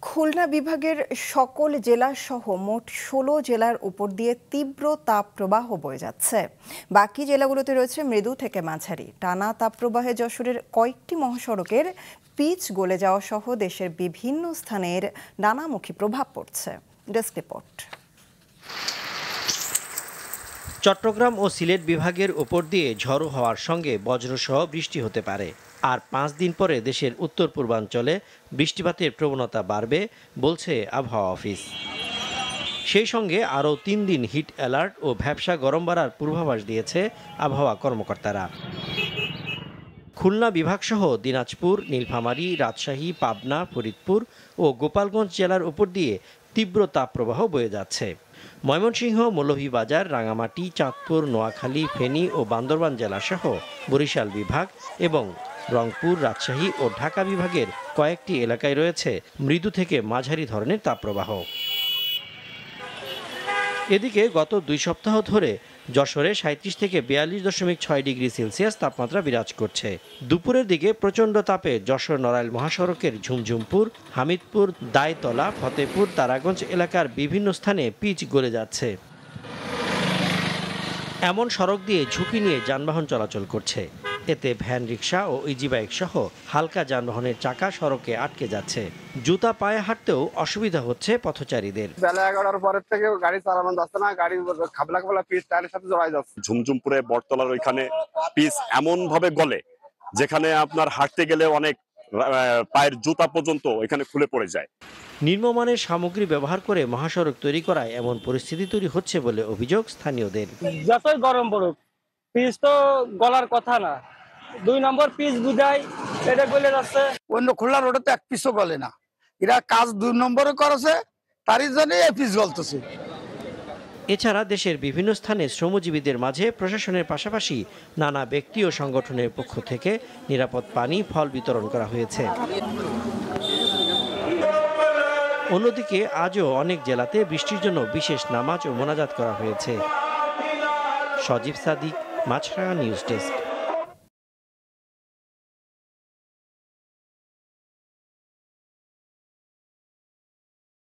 খুলনা বিভাগের সকল জেলা সহ মোট ১৬ জেলার উপর দিয়ে তীব্র তাপপ্রবাহ বয়ে যাচ্ছে। বাকি জেলাগুলোতে রয়েছে মৃদু থেকে মাঝারি। টানা তাপপ্রবাহে যশোরের কয়েকটি মহাসড়কের পিচ গলে যাওয়া সহ দেশের বিভিন্ন স্থানের নানামুখী প্রভাব পড়ছে। Desk report. চট্টগ্রাম ও সিলেট বিভাগের উপর দিয়ে ঝড়ো হওয়ার সঙ্গে বজ্রসহ বৃষ্টি হতে পারে। আর ৫ দিন পরে দেশের উত্তর পূর্বাঞ্চলে বৃষ্টিপাতের প্রবণতা বাড়বে বলছে আবহাওয়া অফিস। সেই সঙ্গে আরও ৩ দিন হিট অ্যালার্ট ও ভ্যাপসা গরম বাড়ার পূর্বাভাস দিয়েছে আবহাওয়া কর্মকর্তারা। খুলনা বিভাগসহ দিনাজপুর, নীলফামারী, রাজশাহী, পাবনা, ফরিদপুর ও গোপালগঞ্জ জেলার উপর দিয়ে তীব্র তাপপ্রবাহ বয়ে যাচ্ছে। ময়মনসিংহ, মৌলভীবাজার, রাঙামাটি, চাঁদপুর, নোয়াখালী, ফেনী ও বান্দরবান জেলাসহ বরিশাল বিভাগ এবং রংপুর, রাজশাহী ও ঢাকা বিভাগের কয়েকটি এলাকায় রয়েছে মৃদু থেকে মাঝারি ধরনের তাপপ্রবাহ। এদিকে গত ২ সপ্তাহ ধরে যশোরে ৩৭ থেকে ৪২.৬ ডিগ্রি সেলসিয়াস তাপমাত্রা বিরাজ করছে। দুপুরের দিকে প্রচণ্ড তাপে যশোর নড়াইল মহাসড়কের ঝুমঝুমপুর, হামিদপুর, দায়তলা, ফতেপুর, তারাগঞ্জ এলাকার বিভিন্ন স্থানে পিচ গলে যাচ্ছে। এমন সড়ক দিয়ে ঝুঁকি নিয়ে যানবাহন চলাচল করছে। এতে ভ্যান, রিকশা ও ইজিবাইক সহ হালকা যানবাহনের চাকা সড়কে আটকে যাচ্ছে। জুতা পায়ে হাঁটতেও অসুবিধা হচ্ছে পথচারীদের। বেলা ১১টার পরের থেকে গাড়ি চালানো যাচ্ছে না, গাড়ি খাবলা খাবলা পিচ টায়ারের সাথে জড়াই যাচ্ছে। ঝুমঝুমপুরে বটতলার ওইখানে পিচ এমন ভাবে গলে যেখানে আপনার হাঁটতে গেলে অনেক পায়ের জুতা পর্যন্ত এখানে খুলে পড়ে যায়। নিম্নমানের সামগ্রী ব্যবহার করে মহাসড়ক তৈরি করায় এমন পরিস্থিতি তৈরি হচ্ছে বলে অভিযোগ স্থানীয়দের। যতই গরম পড়ুক, পিচ তো গলার কথা না। ২ নম্বর পিচ বুঝাই এটা গলে যাচ্ছে। অন্য খোলা রোডে তো এক পিচও গলে না। এরা কাজ ২ নম্বরে করেছে, তারই জন্য এই পিচ গলতেছে। এছাড়া দেশের বিভিন্ন স্থানে শ্রমজীবীদের মাঝে প্রশাসনের পাশাপাশি নানা ব্যক্তি ও সংগঠনের পক্ষ থেকে নিরাপদ পানি, ফল বিতরণ করা হয়েছে। অন্যদিকে আজও অনেক জেলাতে বৃষ্টির জন্য বিশেষ নামাজ ও মোনাজাত করা হয়েছে। সজীব সাদিক, মাছরাঙা নিউজ ডেস্ক।